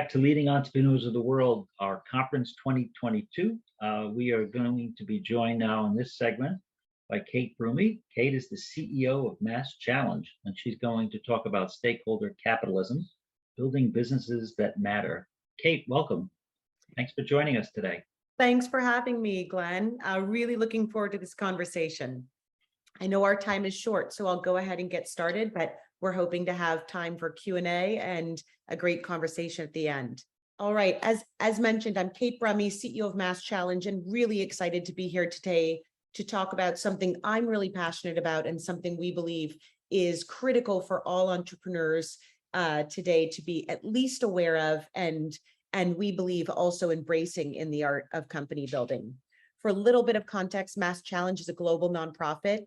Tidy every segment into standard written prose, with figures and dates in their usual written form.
back to Leading Entrepreneurs of the World, our conference 2022. We are going to be joined now in this segment by Cait Brumme. Cait is the CEO of MassChallenge, and she's going to talk about stakeholder capitalism, building businesses that matter. Cait, welcome. Thanks for joining us today. Thanks for having me, Glenn. Really looking forward to this conversation. I know our time is short, so I'll go ahead and get started, but we're hoping to have time for Q&A and a great conversation at the end. All right, as mentioned, I'm Cait Brumme, CEO of MassChallenge, and really excited to be here today to talk about something I'm really passionate about and something we believe is critical for all entrepreneurs today to be at least aware of and we believe also embracing in the art of company building. For a little bit of context, MassChallenge is a global nonprofit.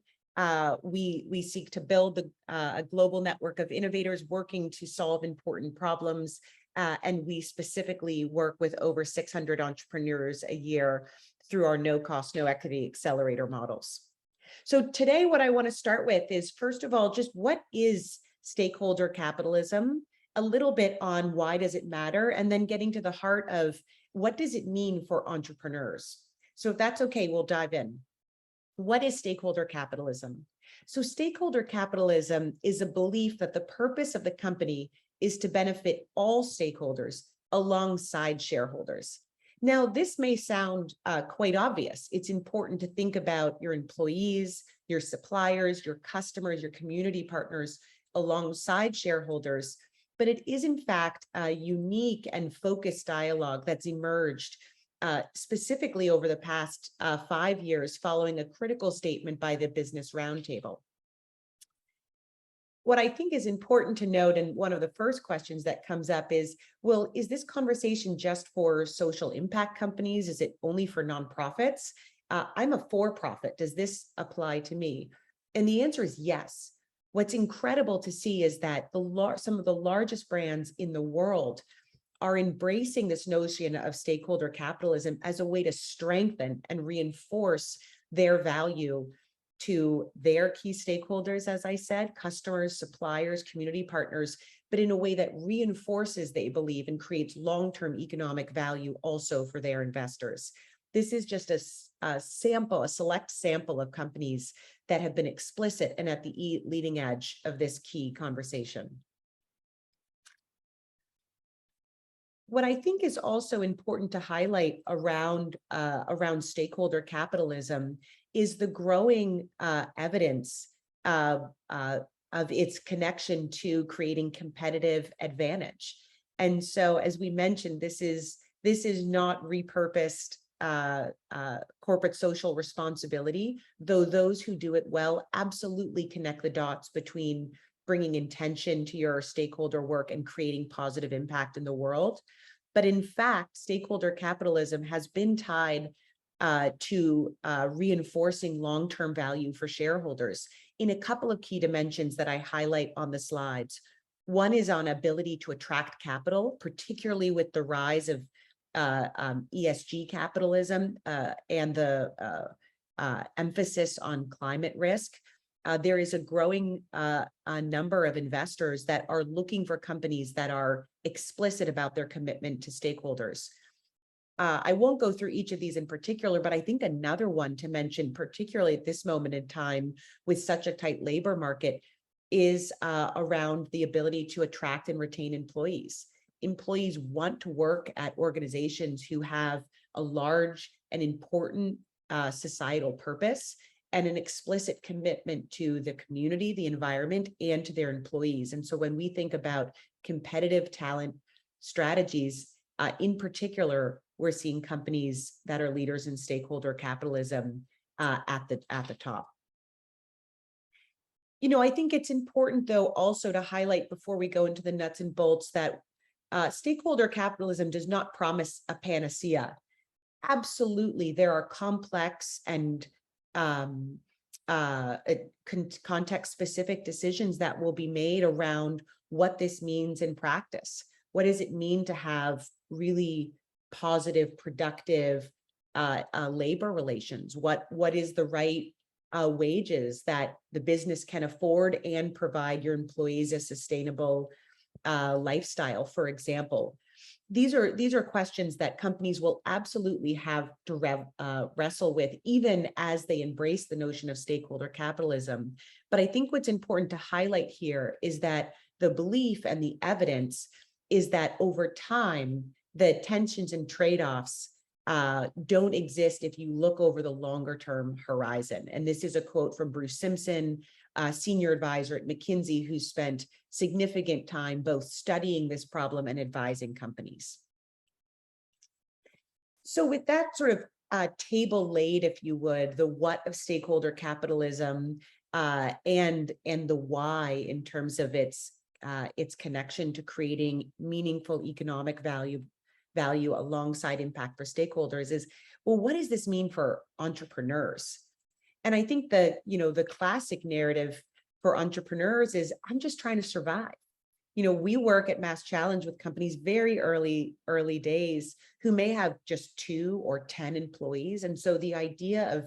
We seek to build a global network of innovators working to solve important problems, and we specifically work with over 600 entrepreneurs a year through our no-cost, no-equity accelerator models. So today, what I want to start with is, first of all, just what is stakeholder capitalism, a little bit on why does it matter, and then getting to the heart of what does it mean for entrepreneurs. So if that's okay, we'll dive in. What is stakeholder capitalism? So stakeholder capitalism is a belief that the purpose of the company is to benefit all stakeholders alongside shareholders. Now, this may sound quite obvious. It's important to think about your employees, your suppliers, your customers, your community partners alongside shareholders, but it is in fact a unique and focused dialogue that's emerged specifically over the past 5 years following a critical statement by the Business Roundtable. What I think is important to note, and one of the first questions that comes up is, well, is this conversation just for social impact companies? Is it only for nonprofits? I'm a for-profit. Does this apply to me? And the answer is yes. What's incredible to see is that some of the largest brands in the world are embracing this notion of stakeholder capitalism as a way to strengthen and reinforce their value to their key stakeholders, as I said, customers, suppliers, community partners, but in a way that reinforces, they believe, and creates long-term economic value also for their investors. This is just a select sample of companies that have been explicit and at the leading edge of this key conversation. What I think is also important to highlight around stakeholder capitalism is the growing evidence of its connection to creating competitive advantage. And so, as we mentioned, this is not repurposed corporate social responsibility, though those who do it well absolutely connect the dots between bringing intention to your stakeholder work and creating positive impact in the world. But in fact, stakeholder capitalism has been tied to reinforcing long-term value for shareholders in a couple of key dimensions that I highlight on the slides. One is on ability to attract capital, particularly with the rise of ESG capitalism and the emphasis on climate risk. There is a growing number of investors that are looking for companies that are explicit about their commitment to stakeholders. I won't go through each of these in particular, but I think another one to mention, particularly at this moment in time with such a tight labor market, is around the ability to attract and retain employees. Employees want to work at organizations who have a large and important societal purpose and an explicit commitment to the community, the environment, and to their employees. And so when we think about competitive talent strategies, in particular, we're seeing companies that are leaders in stakeholder capitalism at the top. You know, I think it's important, though, also to highlight before we go into the nuts and bolts that stakeholder capitalism does not promise a panacea. Absolutely, there are complex and context-specific decisions that will be made around what this means in practice. What does it mean to have really positive, productive labor relations? What is the right wages that the business can afford and provide your employees a sustainable lifestyle, for example? these are questions that companies will absolutely have to wrestle with, even as they embrace the notion of stakeholder capitalism. But I think what's important to highlight here is that the belief and the evidence is that over time, the tensions and trade-offs don't exist if you look over the longer term horizon. And this is a quote from Bruce Simpson, senior advisor at McKinsey, who spent significant time both studying this problem and advising companies. So with that sort of table laid, if you would, the what of stakeholder capitalism and the why in terms of its connection to creating meaningful economic value alongside impact for stakeholders is, well, what does this mean for entrepreneurs? And I think that, the classic narrative for entrepreneurs is, I'm just trying to survive. We work at MassChallenge with companies very early days who may have just 2 or 10 employees. And so the idea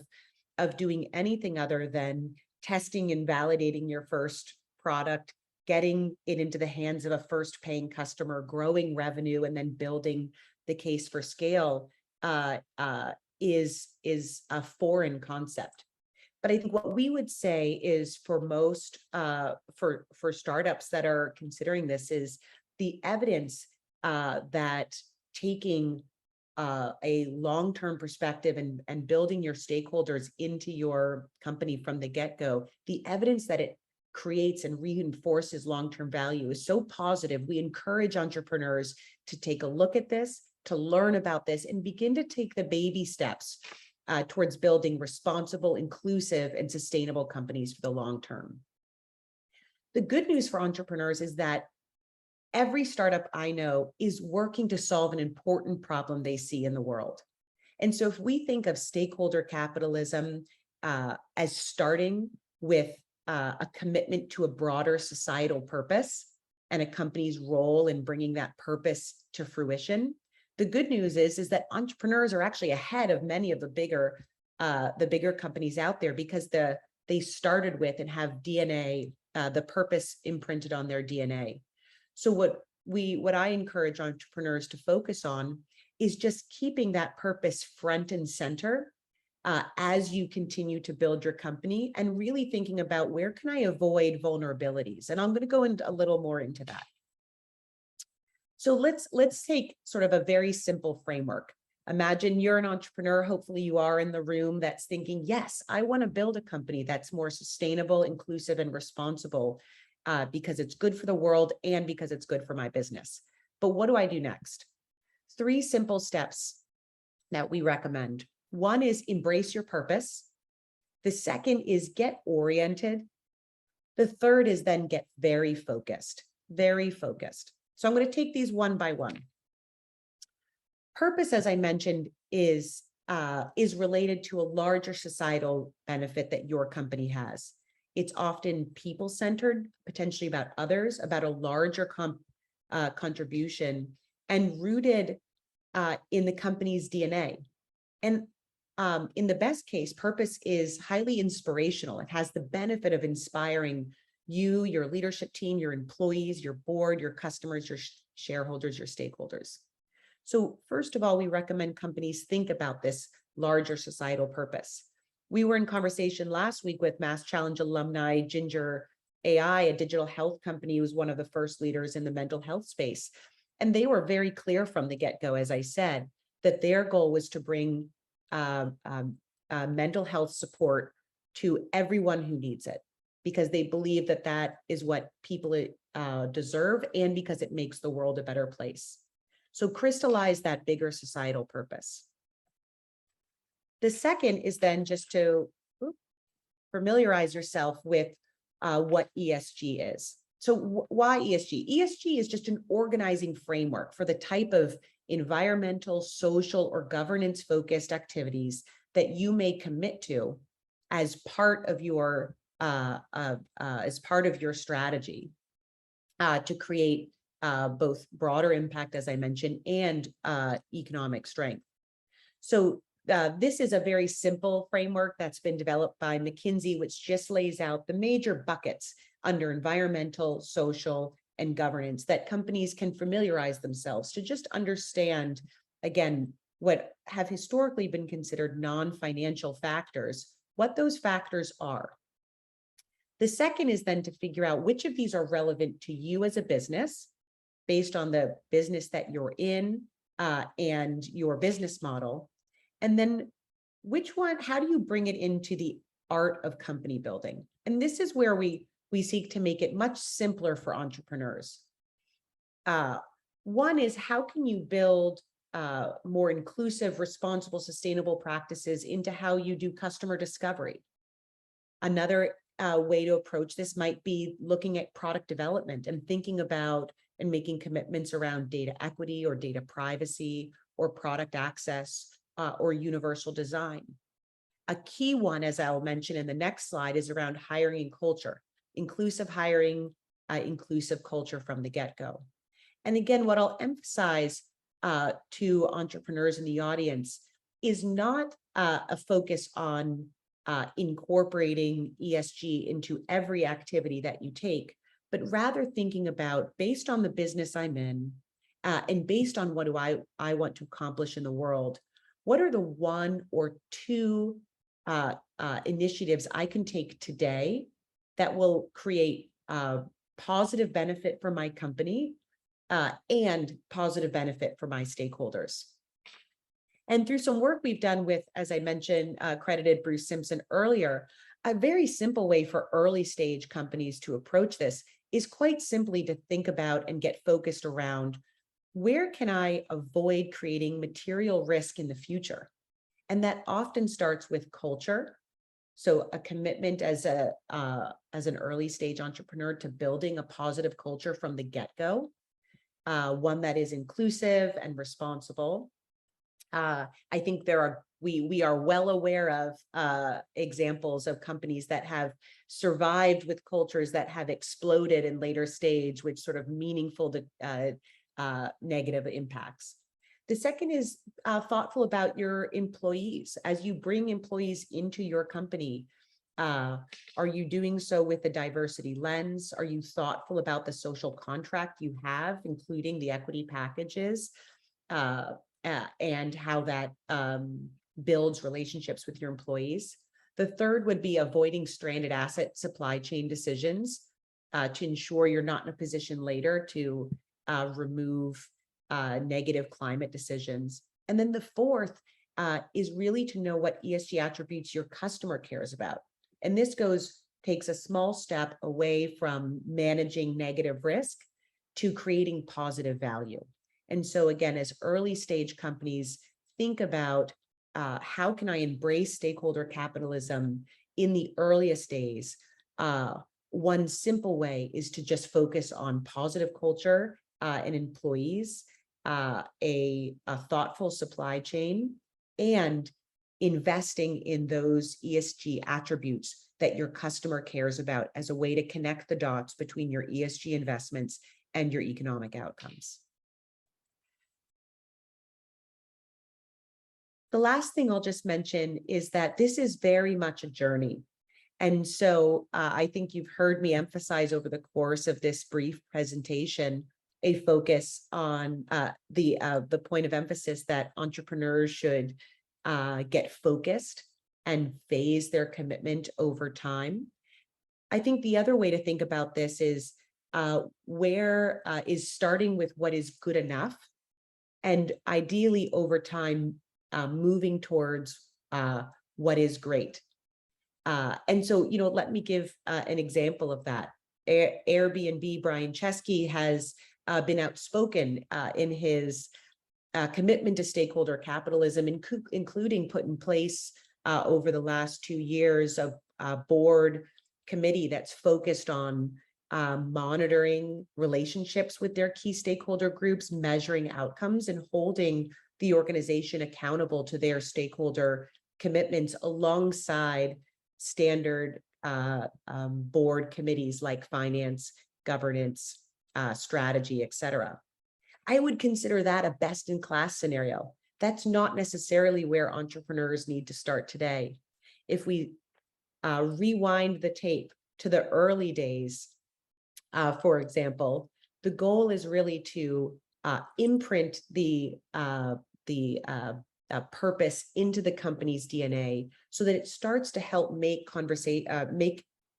of doing anything other than testing and validating your first product, getting it into the hands of a first paying customer, growing revenue, and then building the case for scale is a foreign concept. But I think what we would say is for most, for startups that are considering this, is the evidence that taking a long-term perspective and building your stakeholders into your company from the get-go, the evidence that it creates and reinforces long-term value is so positive. We encourage entrepreneurs to take a look at this, to learn about this, and begin to take the baby steps towards building responsible, inclusive, and sustainable companies for the long term. The good news for entrepreneurs is that every startup I know is working to solve an important problem they see in the world. And so if we think of stakeholder capitalism as starting with a commitment to a broader societal purpose and a company's role in bringing that purpose to fruition, the good news is that entrepreneurs are actually ahead of many of the bigger companies out there, because they started with and have DNA, the purpose imprinted on their DNA. So what I encourage entrepreneurs to focus on is just keeping that purpose front and center as you continue to build your company, and really thinking about, where can I avoid vulnerabilities? And I'm going to go into a little more into that. So let's take sort of a very simple framework. Imagine you're an entrepreneur, hopefully you are in the room, that's thinking, yes, I want to build a company that's more sustainable, inclusive, and responsible because it's good for the world and because it's good for my business. But what do I do next? 3 simple steps that we recommend. One is embrace your purpose. The second is get oriented. The third is then get very focused, very focused. So I'm going to take these one by one. Purpose, as I mentioned, is related to a larger societal benefit that your company has. It's often people-centered, potentially about others, about a larger contribution, and rooted in the company's DNA. And in the best case, purpose is highly inspirational. It has the benefit of inspiring you, your leadership team, your employees, your board, your customers, your shareholders, your stakeholders. So first of all, we recommend companies think about this larger societal purpose. We were in conversation last week with MassChallenge alumni Ginger AI, a digital health company who was one of the first leaders in the mental health space. And they were very clear from the get-go, as I said, that their goal was to bring mental health support to everyone who needs it, because they believe that that is what people deserve, and because it makes the world a better place. So crystallize that bigger societal purpose. The second is then just to familiarize yourself with what ESG is. So why ESG? ESG is just an organizing framework for the type of environmental, social, or governance-focused activities that you may commit to as part of your strategy to create both broader impact, as I mentioned, and economic strength. So this is a very simple framework that's been developed by McKinsey, which just lays out the major buckets under environmental, social, and governance that companies can familiarize themselves to just understand, again, what have historically been considered non-financial factors, what those factors are. The second is then to figure out which of these are relevant to you as a business based on the business that you're in and your business model. And then which one, how do you bring it into the art of company building? And this is where we seek to make it much simpler for entrepreneurs. One is, how can you build more inclusive, responsible, sustainable practices into how you do customer discovery? Another way to approach this might be looking at product development and thinking about and making commitments around data equity or data privacy or product access or universal design. A key one, as I'll mention in the next slide, is around hiring and culture, inclusive hiring, inclusive culture from the get-go. And again, what I'll emphasize to entrepreneurs in the audience is not a focus on incorporating ESG into every activity that you take, but rather thinking about, based on the business I'm in and based on what do I want to accomplish in the world, what are the one or two initiatives I can take today that will create positive benefit for my company and positive benefit for my stakeholders. And through some work we've done with, as I mentioned, credited Bruce Simpson earlier, a very simple way for early stage companies to approach this is quite simply to think about and get focused around, where can I avoid creating material risk in the future? And that often starts with culture. So a commitment as an early stage entrepreneur to building a positive culture from the get-go, one that is inclusive and responsible. I think we are well aware of examples of companies that have survived with cultures that have exploded in later stage with sort of meaningful negative impacts. The second is thoughtful about your employees. As you bring employees into your company, are you doing so with a diversity lens? Are you thoughtful about the social contract you have, including the equity packages, and how that builds relationships with your employees? The third would be avoiding stranded asset supply chain decisions to ensure you're not in a position later to remove negative climate decisions. And then the fourth is really to know what ESG attributes your customer cares about. And this takes a small step away from managing negative risk to creating positive value. And so again, as early stage companies think about how can I embrace stakeholder capitalism in the earliest days, one simple way is to just focus on positive culture and employees, a thoughtful supply chain, and investing in those ESG attributes that your customer cares about as a way to connect the dots between your ESG investments and your economic outcomes. The last thing I'll just mention is that this is very much a journey. And so I think you've heard me emphasize over the course of this brief presentation a focus on the point of emphasis that entrepreneurs should get focused and phase their commitment over time. I think the other way to think about this is where is starting with what is good enough, and ideally over time moving towards what is great. And so, let me give an example of that. Airbnb, Brian Chesky, has been outspoken in his commitment to stakeholder capitalism, including put in place over the last 2 years a board committee that's focused on monitoring relationships with their key stakeholder groups, measuring outcomes, and holding the organization accountable to their stakeholder commitments alongside standard board committees like finance, governance, strategy, etc. I would consider that a best-in-class scenario. That's not necessarily where entrepreneurs need to start today. If we rewind the tape to the early days, for example, the goal is really to imprint the purpose into the company's DNA so that it starts to help make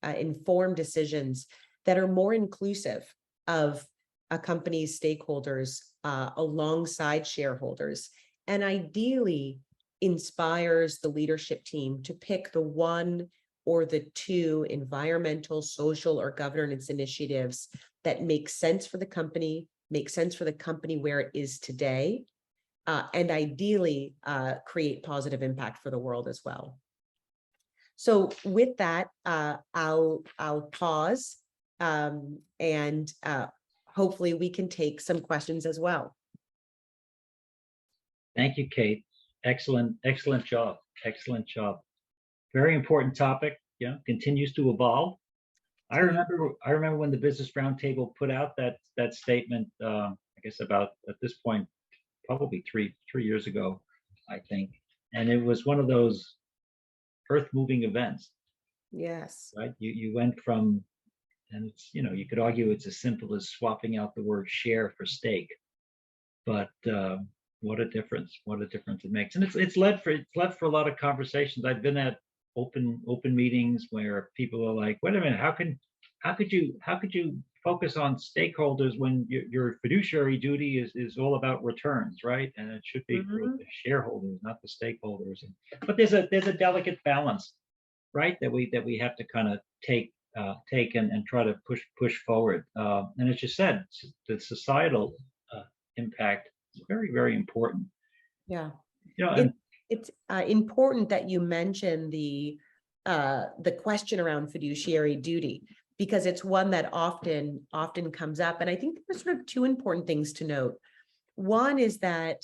informed decisions that are more inclusive of a company's stakeholders alongside shareholders, and ideally inspires the leadership team to pick the one or the two environmental, social, or governance initiatives that make sense for the company, where it is today, and ideally create positive impact for the world as well. So with that, I'll pause, and hopefully we can take some questions as well. Thank you, Cait. Excellent job. Excellent job. Very important topic. Continues to evolve. I remember when the Business Roundtable put out that statement. I guess about at this point, probably three years ago, I think, and it was one of those earth-moving events. Yes. Right. You went from, and it's you could argue it's as simple as swapping out the word share for stake, but what a difference it makes. And it's led for a lot of conversations. I've been at open meetings where people are like, wait a minute, how could you focus on stakeholders when your fiduciary duty is all about returns, right? And it should be for the shareholders, not the stakeholders. But there's a delicate balance, right, that we have to kind of take and try to push forward. And as you said, the societal impact is very, very important. Yeah. And it's important that you mention the question around fiduciary duty, because it's one that often comes up. And I think there's sort of two important things to note. One is that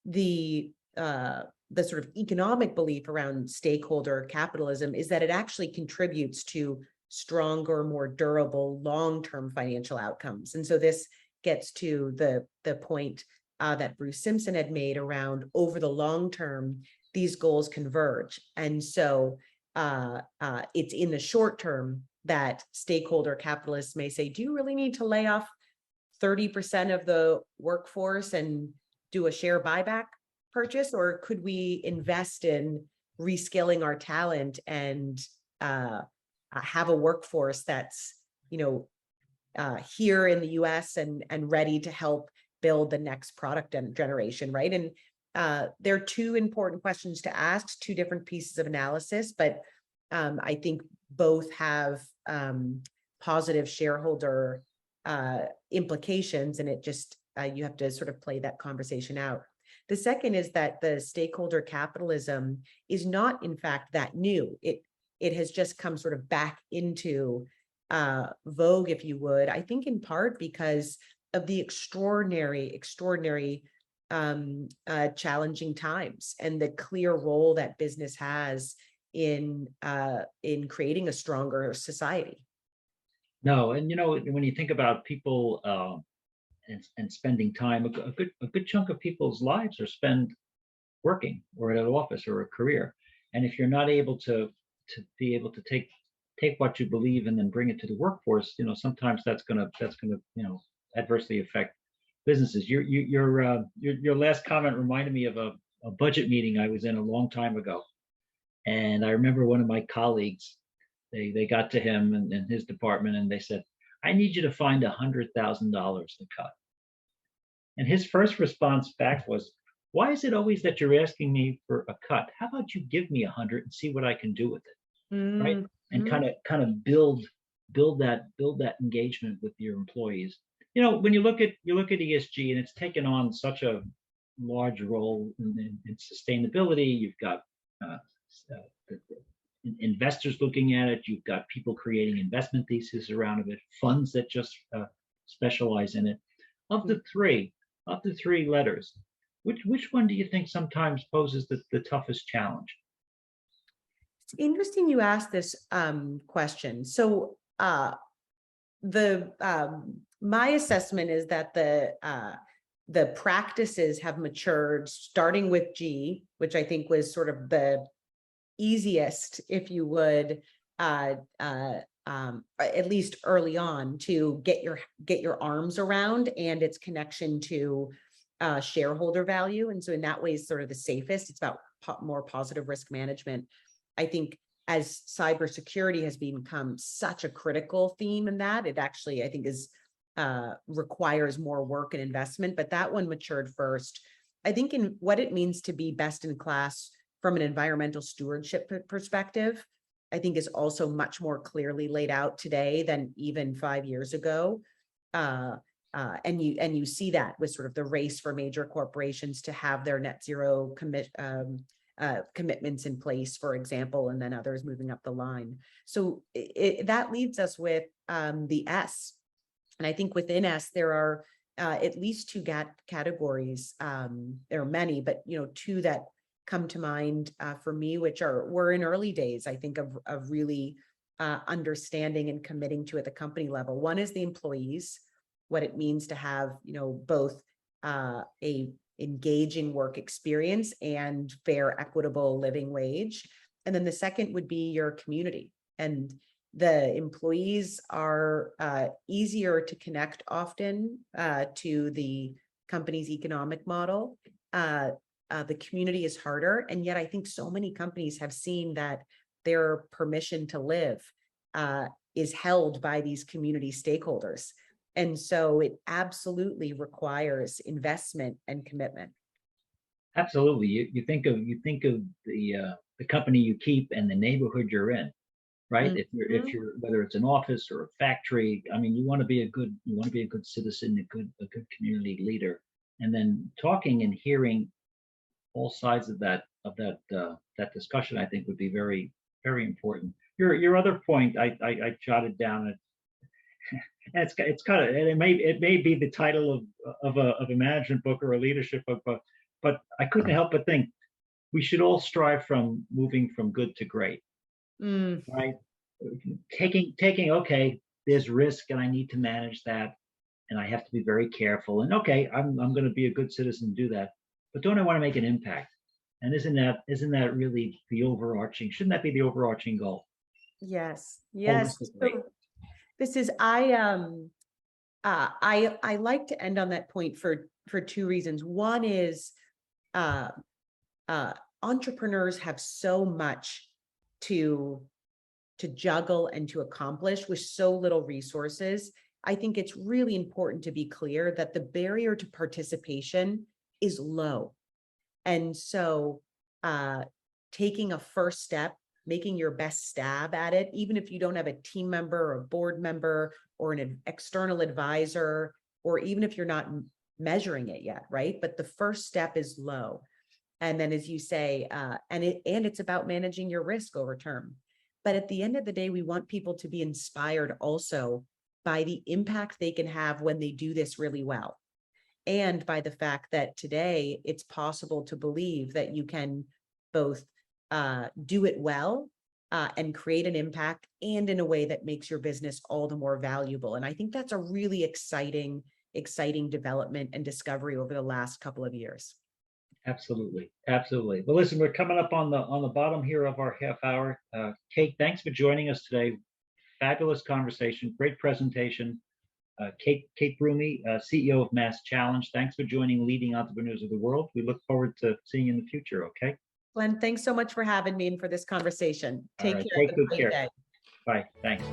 the sort of economic belief around stakeholder capitalism is that it actually contributes to stronger, more durable, long-term financial outcomes. And so this gets to the point that Bruce Simpson had made around over the long term, these goals converge. And so it's in the short term that stakeholder capitalists may say, do you really need to lay off 30% of the workforce and do a share buyback purchase? Or could we invest in reskilling our talent and have a workforce that's, here in the US and ready to help build the next product and generation, right? And there are two important questions to ask, two different pieces of analysis, but I think both have positive shareholder implications, and it just, you have to sort of play that conversation out. The second is that the stakeholder capitalism is not, in fact, that new. It has just come sort of back into vogue, if you would, I think in part because of the extraordinary challenging times and the clear role that business has in creating a stronger society. No, and when you think about people and spending time, a good chunk of people's lives are spent working or at an office or a career, and if you're not able to be able to take what you believe and then bring it to the workforce, sometimes that's gonna adversely affect businesses. Your last comment reminded me of a budget meeting I was in a long time ago, and I remember one of my colleagues, they got to him and his department and they said, I need you to find $100,000 to cut. And his first response back was, why is it always that you're asking me for a cut? How about you give me 100 and see what I can do with it, right? And kind of build that engagement with your employees. When you look at ESG, and it's taken on such a large role in sustainability, you've got investors looking at it, you've got people creating investment theses around it, funds that just specialize in it. Of the three letters, which one do you think sometimes poses the toughest challenge? It's interesting you asked this question. So my assessment is that the practices have matured, starting with G, which I think was sort of the easiest, if you would, at least early on, to get your arms around, and its connection to shareholder value. And so in that way is sort of the safest. It's about more positive risk management. I think as cybersecurity has become such a critical theme in that, it actually, I think, is requires more work and investment, but that one matured first. I think in what it means to be best in class from an environmental stewardship perspective, I think is also much more clearly laid out today than even 5 years ago. And you see that with sort of the race for major corporations to have their net zero commitments in place, for example, and then others moving up the line. So that leaves us with the S. And I think within S, there are at least two categories. There are many, but two that come to mind for me, which we're in early days, I think, of really understanding and committing to at the company level. One is the employees, what it means to have, both a engaging work experience and fair, equitable living wage. And then the second would be your community. And the employees are easier to connect often to the company's economic model. The community is harder. And yet I think so many companies have seen that their permission to live is held by these community stakeholders. And so it absolutely requires investment and commitment. Absolutely. You think of the company you keep and the neighborhood you're in, right? Mm-hmm. If you're whether it's an office or a factory, I mean, you want to be a good citizen, a good community leader. And then talking and hearing all sides of that discussion, I think, would be very, very important. Your other point, I jotted down it. And it's kind of, and it may be the title of a management book or a leadership book, but I couldn't help but think we should all strive from moving from good to great, right? Taking okay, there's risk and I need to manage that, and I have to be very careful. And okay, I'm going to be a good citizen and do that, but don't I want to make an impact? And isn't that really the overarching? Shouldn't that be the overarching goal? Yes. This is I like to end on that point for two reasons. One is entrepreneurs have so much to juggle and to accomplish with so little resources. I think it's really important to be clear that the barrier to participation is low. And so taking a first step, making your best stab at it, even if you don't have a team member or a board member or an external advisor, or even if you're not measuring it yet, right? But the first step is low. And then, as you say, and it's about managing your risk over term. But at the end of the day, we want people to be inspired also by the impact they can have when they do this really well. And by the fact that today it's possible to believe that you can both do it well and create an impact, and in a way that makes your business all the more valuable. And I think that's a really exciting development and discovery over the last couple of years. Absolutely. Well, listen, we're coming up on the bottom here of our half hour. Cait, thanks for joining us today. Fabulous conversation, great presentation. Cait Brumme, CEO of MassChallenge. Thanks for joining Leading Entrepreneurs of the World. We look forward to seeing you in the future. Okay. Glenn, thanks so much for having me and for this conversation. Take care. Take good care. Bye. Thanks.